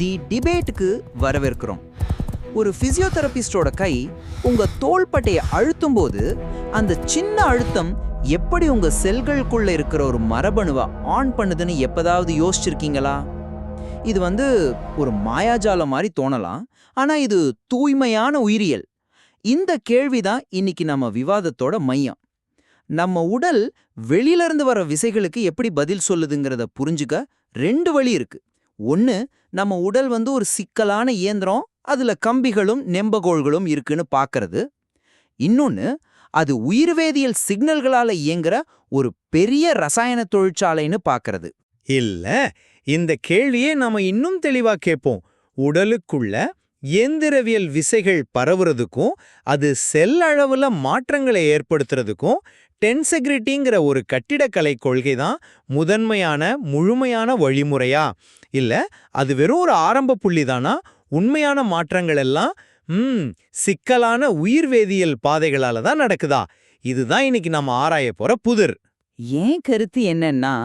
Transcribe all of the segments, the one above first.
இன்னைக்கு டிபேட்டுக்கு வரவேற்கிறோம். ஒரு பிசியோதெரபிஸ்டோட கை உங்க தோள்பட்டையை அழுத்தும் போது அந்த சின்ன அழுத்தம் எப்படி உங்க செல்களுக்குள்ள இருக்கிற ஒரு மரபணுவை ஆன் பண்ணுதுன்னு எப்பதாவது யோசிச்சிருக்கீங்களா? இது ஒரு மாயாஜாலம் மாதிரி தோணலாம், ஆனா இது தூய்மையான உயிரியல். இந்த கேள்விதான் இன்னைக்கு நம்ம விவாதத்தோட மையம். நம்ம உடல் வெளியில இருந்து வர விசைகளுக்கு எப்படி பதில் சொல்லுதுங்கிறத புரிஞ்சுக்க ரெண்டு வழி இருக்கு. ஒன்னு, நம்ம உடல் ஒரு சிக்கலான இயந்திரம், அதுல கம்பிகளும் நெம்பகோள்களும் இருக்குன்னு பாக்குறது. இன்னொன்னு, அது உயிர்வேதியியல் சிக்னல்களால இயங்குற ஒரு பெரிய ரசாயன தொழிற்சாலைன்னு பாக்குறது. இல்ல, இந்த கேள்வியே நாம இன்னும் தெளிவா கேட்போம். உடலுக்குள்ள இயந்திரவியல் விசைகள் பரவுறதுக்கும் அது செல் அளவுல மாற்றங்களை ஏற்படுத்துறதுக்கும் டென்செக்ரிட்டிங்கிற ஒரு கட்டிடக்கலை கொள்கை தான் முதன்மையான முழுமையான வழிமுறையா? இல்ல அது வெறும் ஒரு ஆரம்ப புள்ளி தானா? உண்மையான மாற்றங்கள் எல்லாம் சிக்கலான உயிர்வேதியியல் பாதைகளால தான் நடக்குதா? இதுதான் இன்னைக்கு நம்ம ஆராய போற புதிர். ஏன் கருத்து என்னன்னா,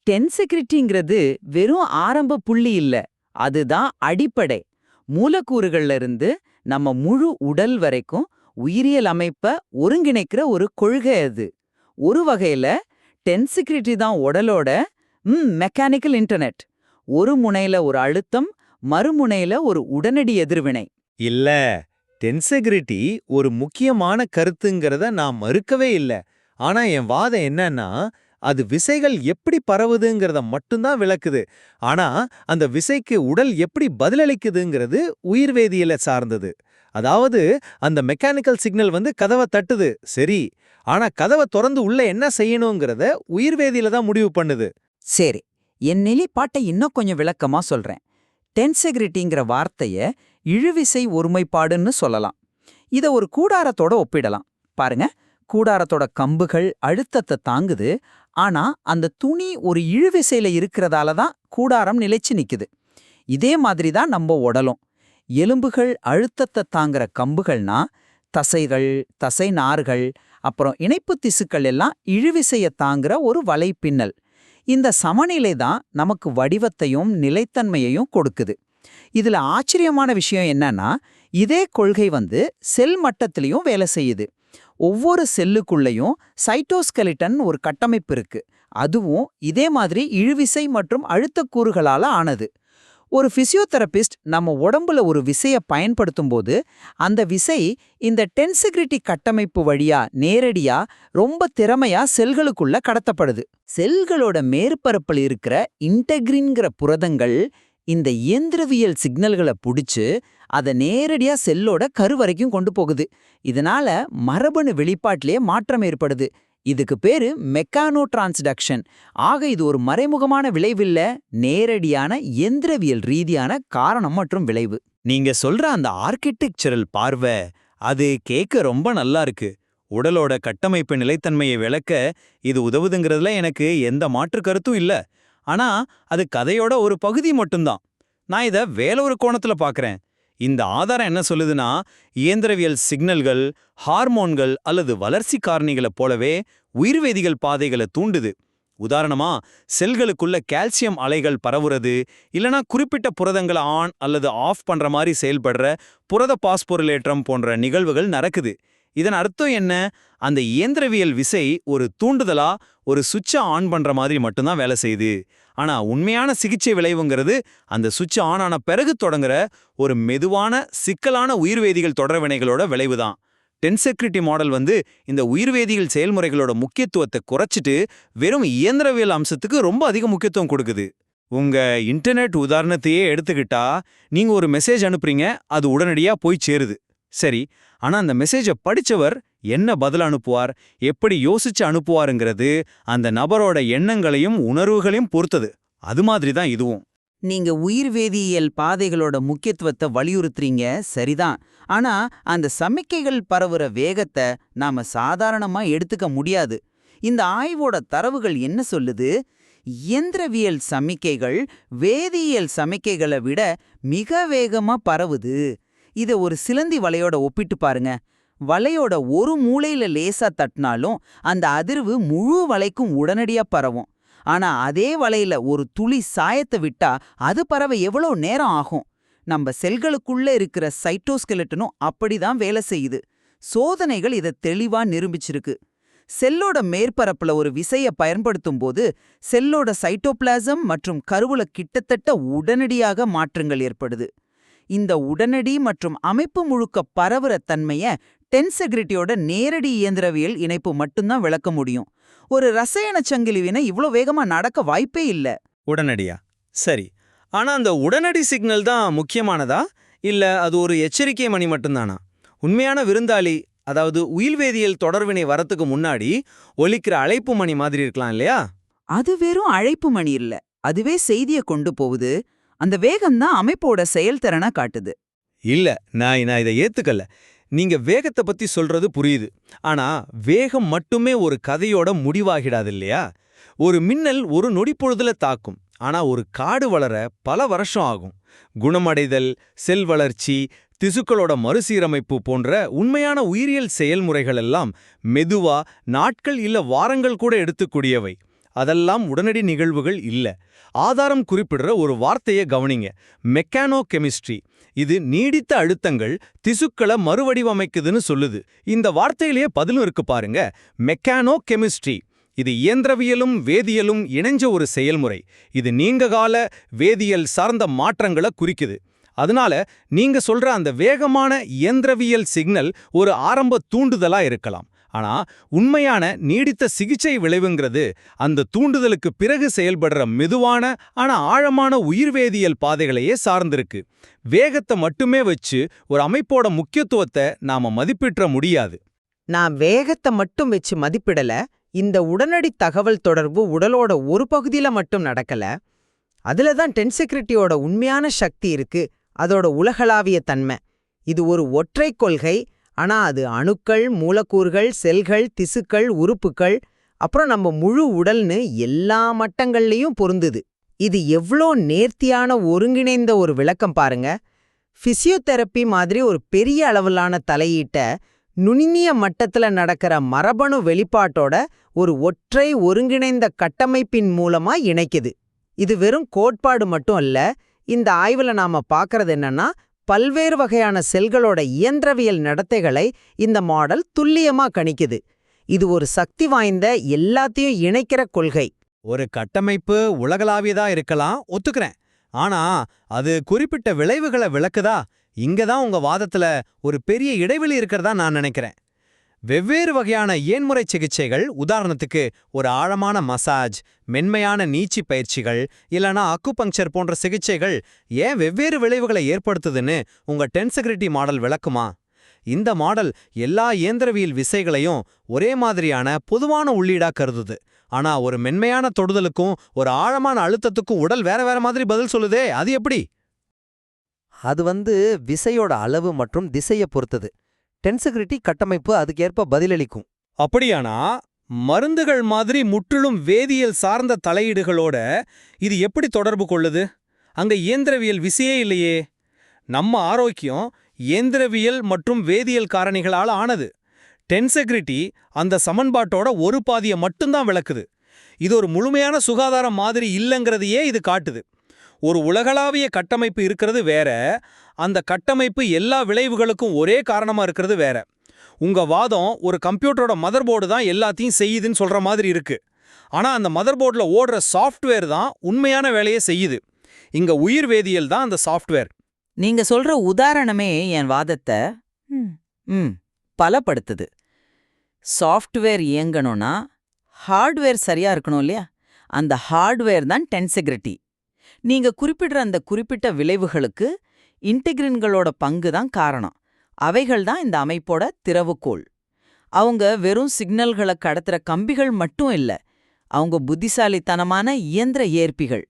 டென்செக்ரிட்டிங்கிறது வெறும் ஆரம்ப புள்ளி இல்ல, அதுதான் அடிப்படை. மூலக்கூறுகள்ல இருந்து நம்ம முழு உடல் வரைக்கும் உயிரியல் அமைப்ப ஒருங்கிணைக்கிற ஒரு கொள்கை அது. ஒரு வகையில டென்சிகிரிட்டி தான் உடலோட மெக்கானிக்கல் இன்டர்நெட். ஒரு முனையில ஒரு அழுத்தம், மறுமுனையில ஒரு உடனடி எதிர்வினை. இல்ல, டென்செக்ரிட்டி ஒரு முக்கியமான கருத்துங்கிறத நான் மறுக்கவே இல்ல. ஆனா என் வாதம் என்னன்னா, அது விசைகள் எப்படி பரவுதுங்கிறத மட்டும்தான் விளக்குது. ஆனா அந்த விசைக்கு உடல் எப்படி பதிலளிக்குதுங்கிறது உயிர்வேதியியலை சார்ந்தது. அதாவது அந்த மெக்கானிக்கல் சிக்னல் கதவை தட்டுது, சரி. ஆனா கதவை திறந்து உள்ள என்ன செய்யணுங்கிறத உயிர்வேதியில தான் முடிவு பண்ணுது. சரி, என் நிலைப்பாட்டை இன்னும் கொஞ்சம் விளக்கமா சொல்றேன். டென்செக்ரிட்டிங்கிற வார்த்தைய இழுவிசை ஒருமைப்பாடுன்னு சொல்லலாம். இத ஒரு கூடாரத்தோட ஒப்பிடலாம். பாருங்க, கூடாரத்தோட கம்புகள் அழுத்தத்தை தாங்குது, ஆனா அந்த துணி ஒரு இழுவிசையில இருக்கிறதால தான் கூடாரம் நிலைச்சு நிக்குது. இதே மாதிரி தான் நம்ம உடலும். எலும்புகள் அழுத்தத்தை தாங்குற கம்புகள்னா, தசைகள், தசை நார்கள், அப்புறம் இணைப்பு திசுக்கள் எல்லாம் இழுவிசைய தாங்குற ஒரு வலைப்பின்னல். இந்த சமநிலை தான் நமக்கு வடிவத்தையும் நிலைத்தன்மையையும் கொடுக்குது. இதுல ஆச்சரியமான விஷயம் என்னன்னா, இதே கொள்கை செல் மட்டத்திலையும் வேலை செய்யுது. ஒவ்வொரு செல்லுக்குள்ளேயும் சைட்டோஸ்கெலிட்டன் ஒரு கட்டமைப்பு இருக்கு. அதுவும் இதே மாதிரி இழுவிசை மற்றும் அழுத்தக்கூறுகளால ஆனது. ஒரு பிசியோதெரபிஸ்ட் நம்ம உடம்புல ஒரு விசையை பயன்படுத்தும் போது அந்த விசை இந்த டென்செக்ரிட்டி கட்டமைப்பு வழியா நேரடியா ரொம்ப திறமையா செல்களுக்குள்ள கடத்தப்படுது. செல்களோட மேற்பரப்பில் இருக்கிற இன்டெக்ரின்கிற புரதங்கள் இந்த இயந்திரவியல் சிக்னல்களை புடிச்சு அதை நேரடியா செல்லோட கரு வரைக்கும் கொண்டு போகுது. இதனால மரபணு வெளிப்பாட்டிலேயே மாற்றம் ஏற்படுது. இதுக்கு பேரு மெக்கானோ டிரான்ஸ்டக்ஷன். ஆக இது ஒரு மறைமுகமான விளைவில்ல, நேரடியான இயந்திரவியல் ரீதியான காரணம் மற்றும் விளைவு. நீங்க சொல்ற அந்த ஆர்கிடெக்சரல் பார்வை, அது கேட்க ரொம்ப நல்லா இருக்கு. உடலோட கட்டமைப்பு நிலைத்தன்மையை விளக்க இது உதவுதுங்கிறதுல எனக்கு எந்த மாற்று கருத்தும் இல்ல. ஆனா அது கதையோட ஒரு பகுதி மட்டும்தான். நான் இத வேற ஒரு கோணத்துல பாக்குறேன். இந்த ஆதாரம் என்ன சொல்லுதுன்னா, இயந்திரவியல் சிக்னல்கள், ஹார்மோன்கள் அல்லது வளர்ச்சி காரணிகளை போலவே உயிர்வேதிகள் பாதைகளை தூண்டுது. உதாரணமா, செல்களுக்குள்ள கால்சியம் அலைகள் பரவுறது, இல்லனா குறிப்பிட்ட புரதங்களை ஆன் அல்லது ஆஃப் பண்ற மாதிரி செயல்படுற புரத பாஸ்போரிலேற்றம் போன்ற நிகழ்வுகள் நடக்குது. இதன் அர்த்தம் என்ன? அந்த இயந்திரவியல் விசை ஒரு தூண்டுதலா ஒரு சுவிட்சை ஆன் பண்ற மாதிரி மட்டும்தான் வேலை செய்யுது. ஆனா உண்மையான சிகிச்சை விளைவுங்கிறது அந்த சுவிட்ச் ஆன் ஆன பிறகு தொடங்குற ஒரு மெதுவான சிக்கலான உயிர்வேதிகள் தொடர்வினைகளோட விளைவுதான். டென்செக்ரிட்டி மாடல் இந்த உயிர்வேதியியல் செயல்முறைகளோட முக்கியத்துவத்தை குறைச்சிட்டு வெறும் இயந்திரவியல் அம்சத்துக்கு ரொம்ப அதிக முக்கியத்துவம் கொடுக்குது. உங்க இன்டர்நெட் உதாரணத்தையே எடுத்துக்கிட்டா, நீங்க ஒரு மெசேஜ் அனுப்புறீங்க, அது உடனடியா போய் சேருது, சரி. ஆனா அந்த மெசேஜை படிச்சவர் என்ன பதில் அனுப்புவார், எப்படி யோசிச்சு அனுப்புவாருங்கிறது அந்த நபரோட எண்ணங்களையும் உணர்வுகளையும் பொறுத்தது. அது மாதிரி தான் இதுவும். நீங்க உயிர்வேதியியல் பாதைகளோட முக்கியத்துவத்தை வலியுறுத்துறீங்க, சரிதான். ஆனா அந்த சமிக்கைகள் பரவுற வேகத்தை நாம சாதாரணமா எடுத்துக்க முடியாது. இந்த ஆய்வோட தரவுகள் என்ன சொல்லுது? இயந்திரவியல் சமிக்கைகள் வேதியியல் சமிக்கைகளை விட மிக வேகமா பரவுது. இத ஒரு சிலந்தி வலையோட ஒப்பிட்டு பாருங்க. வலையோட ஒரு மூலையில லேசா தட்டினாலும் அந்த அதிர்வு முழு வலைக்கும் உடனடியா பரவும். ஆனா அதே வலையில ஒரு துளி சாயத்தை விட்டா அது பரவ எவ்வளோ நேரம் ஆகும்? நம்ம செல்களுக்குள்ள இருக்கிற சைட்டோஸ்கெலட்டனும் அப்படிதான் வேலை செய்யுது. சோதனைகள் இதை தெளிவா நிரூபிச்சிருக்கு. செல்லோட மேற்பரப்புல ஒரு விசைய பயன்படுத்தும் போது செல்லோட சைட்டோபிளாசம் மற்றும் கருவுல கிட்டத்தட்ட உடனடியாக மாற்றங்கள் ஏற்படுது. இந்த உடனடி மற்றும் அமைப்பு முழுக்க பரவுற தன்மைய டென்செக்ரிட்டியோட நேரடி இயந்திரவியல் இணைப்பு மட்டும்தான் விளக்க முடியும். ஒரு ரசாயன சங்கிலி வினை இவ்ளோ வேகமா நடக்க வாய்ப்பே இல்ல. உடனடியா? சரி. ஆனா அந்த உடனடி சிக்னல் தான் முக்கியமானதா இல்ல அது ஒரு எச்சரிக்கை மணி மட்டும்தானா? உண்மையான விருந்தாளி, அதாவது உயிர்வேதியியல் தொடர்வினை வரத்துக்கு முன்னாடி ஒலிக்கிற அழைப்பு மணி மாதிரி இருக்கலாம் இல்லையா? அது வெறும் அழைப்பு மணி இல்ல, அதுவே செய்திய கொண்டு போகுது. அந்த வேகம்தான் அமைப்போட செயல்திறனை காட்டுது. இல்ல, நான் இதை ஏத்துக்கல. நீங்க வேகத்தை பத்தி சொல்றது புரியுது. ஆனா வேகம் மட்டுமே ஒரு கதையோட முடிவாகிடாது இல்லையா? ஒரு மின்னல் ஒரு நொடிப்பொழுதுல தாக்கும். ஆனா ஒரு காடு வளர பல வருஷம் ஆகும். குணமடைதல், செல் வளர்ச்சி, திசுக்களோட மறுசீரமைப்பு போன்ற உண்மையான உயிரியல் செயல்முறைகள் எல்லாம் மெதுவா நாட்கள் இல்ல வாரங்கள் கூட எடுத்துக்கூடியவை. அதெல்லாம் உடனடி நிகழ்வுகள் இல்ல. ஆதாரம் குறிப்பிடுற ஒரு வார்த்தையை கவனிங்க, மெக்கானோ கெமிஸ்ட்ரி. இது நீடித்த அழுத்தங்கள் திசுக்களை மறுவடிவமைக்குதுன்னு சொல்லுது. இந்த வார்த்தையிலேயே பதிலும் இருக்கு பாருங்க, மெக்கானோ கெமிஸ்ட்ரி. இது இயந்திரவியலும் வேதியியலும் இணைஞ்ச ஒரு செயல்முறை. இது நீண்டகால வேதியியல் சார்ந்த மாற்றங்களை குறிக்குது. அதனால நீங்க சொல்ற அந்த வேகமான இயந்திரவியல் சிக்னல் ஒரு ஆரம்ப தூண்டுதலா இருக்கலாம். ஆனா உண்மையான நீடித்த சிகிச்சை விளைவுங்கிறது அந்த தூண்டுதலுக்கு பிறகு செயல்படுற மெதுவான ஆனா ஆழமான உயிர்வேதியியல் பாதைகளையே சார்ந்திருக்கு. வேகத்தை மட்டுமே வச்சு ஒரு அமைப்போட முக்கியத்துவத்தை நாம மதிப்பிட முடியாது. நான் வேகத்தை மட்டும் வச்சு மதிப்பிடல. இந்த உடனடி தகவல் தொடர்பு உடலோட ஒரு பகுதியில மட்டும் நடக்கல. அதுல தான் டென்செக்ரிட்டியோட உண்மையான சக்தி இருக்கு, அதோட உலகளாவிய தன்மை. இது ஒரு ஒற்றை கொள்கை, ஆனா அது அணுக்கள், மூலக்கூறுகள், செல்கள், திசுக்கள், உறுப்புக்கள், அப்புறம் நம்ம முழு உடல்னு எல்லா மட்டங்கள்லயும் பொருந்துது. இது எவ்ளோ நேர்த்தியான ஒருங்கிணைந்த ஒரு விளக்கம் பாருங்க. பிசியோதெரப்பி மாதிரி ஒரு பெரிய அளவிலான தலையீட்ட நுண்ணிய மட்டத்துல நடக்கிற மரபணு வெளிப்பாட்டோட ஒரு ஒற்றை ஒருங்கிணைந்த கட்டமைப்பின் மூலமா இணைக்குது. இது வெறும் கோட்பாடு மட்டும் அல்ல. இந்த ஆய்வுல நாம பார்க்கறது என்னன்னா, பல்வேறு வகையான செல்களோட இயந்திரவியல் நடத்தைகளை இந்த மாடல் துல்லியமா கணிக்குது. இது ஒரு சக்தி வாய்ந்த எல்லாத்தையும் இணைக்கிற கொள்கை. ஒரு கட்டமைப்பு உலகளாவியதா இருக்கலாம், ஒத்துக்கிறேன். ஆனா அது குறிப்பிட்ட விளைவுகளை விளக்குதா? இங்கதான் உங்க வாதத்துல ஒரு பெரிய இடைவெளி இருக்கிறதா நான் நினைக்கிறேன். வெவ்வேறு வகையான இயன்முறை சிகிச்சைகள், உதாரணத்துக்கு ஒரு ஆழமான மசாஜ், மென்மையான நீச்சி பயிற்சிகள் இல்லனா அக்குபங்க்சர் போன்ற சிகிச்சைகள் ஏன் வெவ்வேறு விளைவுகளை ஏற்படுத்துதுன்னு உங்க டென்செக்ரிட்டி மாடல் விளக்குமா? இந்த மாடல் எல்லா இயந்திரவியல் விசைகளையும் ஒரே மாதிரியான பொதுவான உள்ளீடா கருதுது. ஆனா ஒரு மென்மையான தொடுதலுக்கும் ஒரு ஆழமான அழுத்தத்துக்கும் உடல் வேற வேற மாதிரி பதில் சொல்லுதே, அது எப்படி? அது விசையோட அளவு மற்றும் திசையை பொறுத்தது. டென்செக்ரிட்டி கட்டமைப்பு அதுக்கேற்ப பதிலளிக்கும். அப்படியானா மருந்துகள் மாதிரி முற்றிலும் வேதியியல் சார்ந்த தலையீடுகளோட இது எப்படி தொடர்பு கொள்ளுது? அங்க இயந்திரவியல் விசையே இல்லையே. நம்ம ஆரோக்கியம் இயந்திரவியல் மற்றும் வேதியியல் காரணிகளால் ஆனது. டென்செக்ரிட்டி அந்த சமன்பாட்டோட ஒரு பாதியை மட்டும்தான் விளக்குது. இது ஒரு முழுமையான சுகாதார மாதிரி இல்லைங்கிறதையே இது காட்டுது. ஒரு உலகளாவிய கட்டமைப்பு இருக்கிறது வேற, அந்த கட்டமைப்பு எல்லா விளைவுகளுக்கும் ஒரே காரணமா இருக்கிறது வேற. உங்க வாதம் ஒரு கம்ப்யூட்டரோட மதர் போர்டு தான் எல்லாத்தையும் செய்யுதுன்னு சொல்ற மாதிரி இருக்கு. ஆனா அந்த மதர் போர்டுல ஓடுற சாஃப்ட்வேர் தான் உண்மையான வேலையை செய்யுது. இங்க உயிர் வேதியியல் தான் அந்த சாஃப்ட்வேர். நீங்க சொல்ற உதாரணமே என் வாதத்தை பலப்படுத்துது. சாஃப்ட்வேர் இயங்கணும்னா ஹார்ட்வேர் சரியா இருக்கணும் இல்லையா? அந்த ஹார்ட்வேர் தான் டென்செக்ரிட்டி. நீங்க குறிப்பிடுற அந்த குறிப்பிட்ட விளைவுகளுக்கு இன்டெக்ரின்களோட பங்கு தான் காரணம். அவைகள் தான் இந்த அமைப்போட திறவுகோல். அவங்க வெறும் சிக்னல்களை கடத்துற கம்பிகள் மட்டும் இல்ல, அவங்க புத்திசாலித்தனமான இயந்திர ஏற்பிகள்.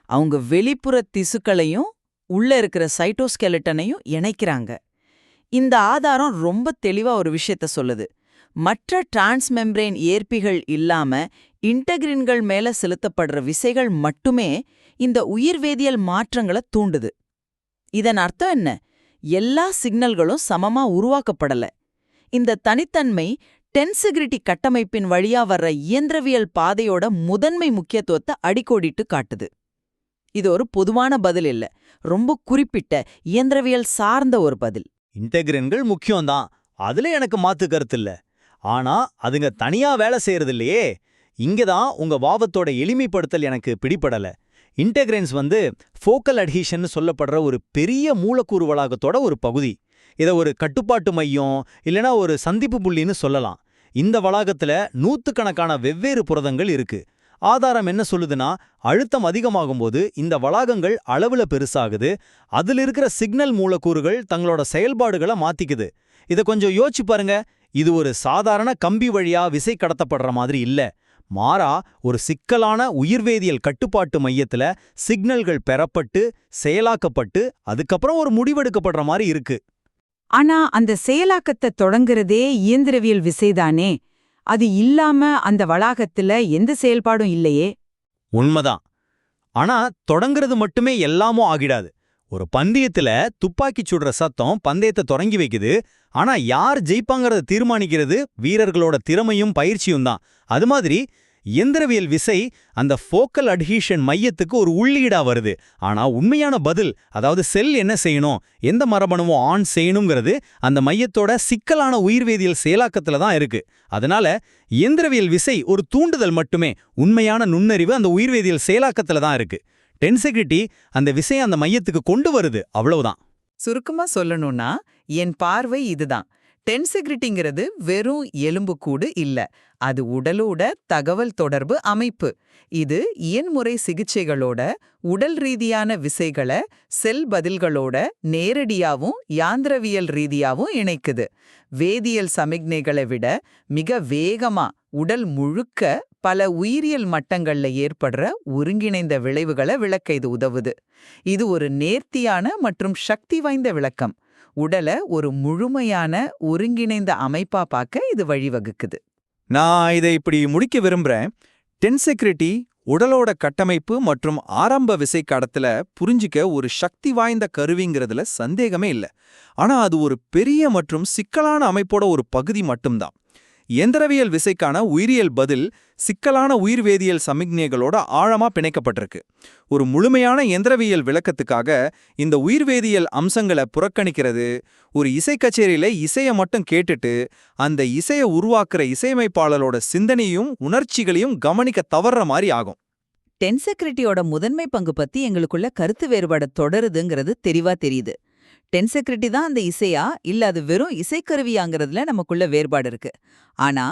அவங்க வெளிப்புற திசுக்களையும் உள்ள இருக்கிற சைட்டோஸ்கெலட்டனையும் இணைக்கிறாங்க. இந்த ஆதாரம் ரொம்ப தெளிவா ஒரு விஷயத்த சொல்லுது. மற்ற டிரான்ஸ்மெம்ப்ரேன் ஏற்பிகள் இல்லாம இன்டெக்ரின்கள் மேல செலுத்தப்படுற விசைகள் மட்டுமே இந்த உயிர்வேதியியல் மாற்றங்களை தூண்டுது. இதன் அர்த்தம் என்ன? எல்லா சிக்னல்களும் சமமா உருவாக்கப்படல. இந்த தனித்தன்மை டென்செகிரிட்டி கட்டமைப்பின் வழியா வர்ற இயந்திரவியல் பாதையோட முதன்மை முக்கியத்துவத்தை அடிக்கோடிட்டு காட்டுது. இது ஒரு பொதுவான பதில் இல்ல, ரொம்ப குறிப்பிட்ட இயந்திரவியல் சார்ந்த ஒரு பதில். இன்டெகிரன்கள் முக்கியம்தான், அதுல எனக்கு மாத்து கருத்து இல்ல. ஆனா அதுங்க தனியா வேலை செய்யறது இல்லையே. இங்கதான் உங்க வாதத்தோட எளிமைப்படுத்தல் எனக்கு பிடிபடல. இன்டெகிரன்ஸ் ஃபோக்கல் அட்ஹீஷன் சொல்லப்படுற ஒரு பெரிய மூலக்கூறு வளாகத்தோட ஒரு பகுதி. இதை ஒரு கட்டுப்பாட்டு மையம் இல்லனா ஒரு சந்திப்பு புள்ளின்னு சொல்லலாம். இந்த வளாகத்துல நூத்துக்கணக்கான வெவ்வேறு புரதங்கள் இருக்கு. ஆதாரம் என்ன சொல்லுதுன்னா, அழுத்தம் அதிகமாகும்போது இந்த வளாகங்கள் அளவுல பெருசாகுது, அதுல இருக்கிற சிக்னல் மூலக்கூறுகள் தங்களோட செயல்பாடுகளை மாத்திக்குது. இதை கொஞ்சம் யோசிச்சு பாருங்க. இது ஒரு சாதாரண கம்பி வழியா விசை கடத்தப்படுற மாதிரி இல்ல. மாறா ஒரு சிக்கலான உயிர்வேதியியல் கட்டுப்பாட்டு மையத்துல சிக்னல்கள் பெறப்பட்டு செயலாக்கப்பட்டு அதுக்கப்புறம் ஒரு முடிவெடுக்கப்படுற மாதிரி இருக்கு. ஆனா அந்த செயலாக்கத்தை தொடங்குறதே இயந்திரவியல் விசைதானே. அது இல்லாம அந்த வளாகத்துல எந்த செயல்பாடும் இல்லையே. உண்மைதான். ஆனா தொடங்குறது மட்டுமே எல்லாமும் ஆகிடாது. ஒரு பந்தயத்துல துப்பாக்கி சுடுற சத்தம் பந்தயத்தை தொடங்கி வைக்குது. ஆனா யார் ஜெயிப்பாங்கறத தீர்மானிக்கிறது வீரர்களோட திறமையும் பயிற்சியும் தான். அது மாதிரி இயந்திரவியல் விசை அந்த ஃபோக்கல் அட்ஹீஷன் மையத்துக்கு ஒரு உள்ளீடா வருது. ஆனா உண்மையான பதில், அதாவது செல் என்ன செய்யணும், எந்த மரபணுவும் ஆன் செய்யணுங்கிறது அந்த மையத்தோட சிக்கலான உயிர்வேதியியல் செயலாக்கத்துல தான் இருக்கு. அதனால இயந்திரவியல் விசை ஒரு தூண்டுதல் மட்டுமே, உண்மையான நுண்ணறிவு அந்த உயிர்வேதியியல் செயலாக்கத்துல தான் இருக்கு. டென்செகிரிட்டி அந்த விசையை அந்த மையத்துக்கு கொண்டு வருது, அவ்வளவுதான். சுருக்கமா சொல்லணும்னா என் பார்வை இதுதான். டென்செகிரிட்டிங்கிறது வெறும் எலும்புக்கூடு இல்ல, அது உடலோட தகவல் தொடர்பு அமைப்பு. இது இயன்முறை சிகிச்சைகளோட உடல் ரீதியான விசைகளை செல் பதில்களோட நேரடியாவும் யாந்திரவியல் ரீதியாவும் இணைக்குது. வேதியியல் சமிக்ஞைகளை விட மிக வேகமா உடல் முழுக்க பல உயிரியல் மட்டங்கள்ல ஏற்படுற ஒருங்கிணைந்த விளைவுகளை விளக்க இது உதவுது. இது ஒரு நேர்த்தியான மற்றும் சக்தி வாய்ந்த விளக்கம். உடலை ஒரு முழுமையான ஒருங்கிணைந்த அமைப்பா பார்க்க இது வழிவகுக்குது. நான் இதை இப்படி முடிக்க விரும்புறேன். டென்செகிரிட்டி உடலோட கட்டமைப்பு மற்றும் ஆரம்ப விசை கடத்துல புரிஞ்சிக்க ஒரு சக்தி வாய்ந்த கருவிங்கிறதுல சந்தேகமே இல்லை. ஆனா அது ஒரு பெரிய மற்றும் சிக்கலான அமைப்போட ஒரு பகுதி மட்டும்தான். இயந்திரவியல் விசைக்கான உயிரியல் பதில் சிக்கலான உயிர்வேதியியல் சமிக்ஞைகளோட ஆழமா பிணைக்கப்பட்டிருக்கு. ஒரு முழுமையான இயந்திரவியல் விளக்கத்துக்காக இந்த உயிர்வேதியியல் அம்சங்களை புறக்கணிக்கிறது, ஒரு இசை கச்சேரியில இசையை மட்டும் கேட்டுட்டு அந்த இசையை உருவாக்குற இசையமைப்பாளரோட சிந்தனையும் உணர்ச்சிகளையும் கவனிக்க தவறுற மாதிரி ஆகும். டென்செகிரிட்டியோட முதன்மை பங்கு பத்தி எங்களுக்குள்ள கருத்து வேறுபாடு தொடருதுங்கிறது தெளிவா தெரியுது. டென்செகிரிட்டி தான் அந்த இசையா இல்ல அது வெறும் இசைக்கருவியாங்கிறதுல நமக்குள்ள வேறுபாடு இருக்கு. ஆனா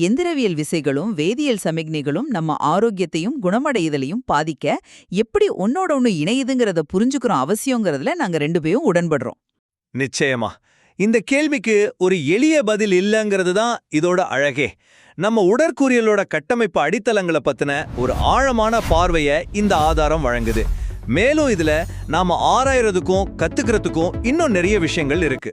எந்திரவியல் விசைகளும் வேதியியல் சமிக்ஞைகளும் நம்ம ஆரோக்கியத்தையும் குணமடைதலையும் பாதிக்க எப்படி ஒன்னோட ஒன்னு இணையுதுங்கிறத புரிஞ்சுக்கிறோம் அவசியங்கிறதுல நாங்க 2 பேரும் உடன்படுறோம். நிச்சயமா இந்த கேள்விக்கு ஒரு எளிய பதில் இல்லங்கிறது தான் இதோட அழகே. நம்ம உடற்கூறியலோட கட்டமைப்பு அடித்தளங்களை பத்தின ஒரு ஆழமான பார்வையை இந்த ஆதாரம் வழங்குது. மேலும் இதுல நாம ஆராயறதுக்கும் கத்துக்கிறதுக்கும் இன்னும் நிறைய விஷயங்கள் இருக்கு.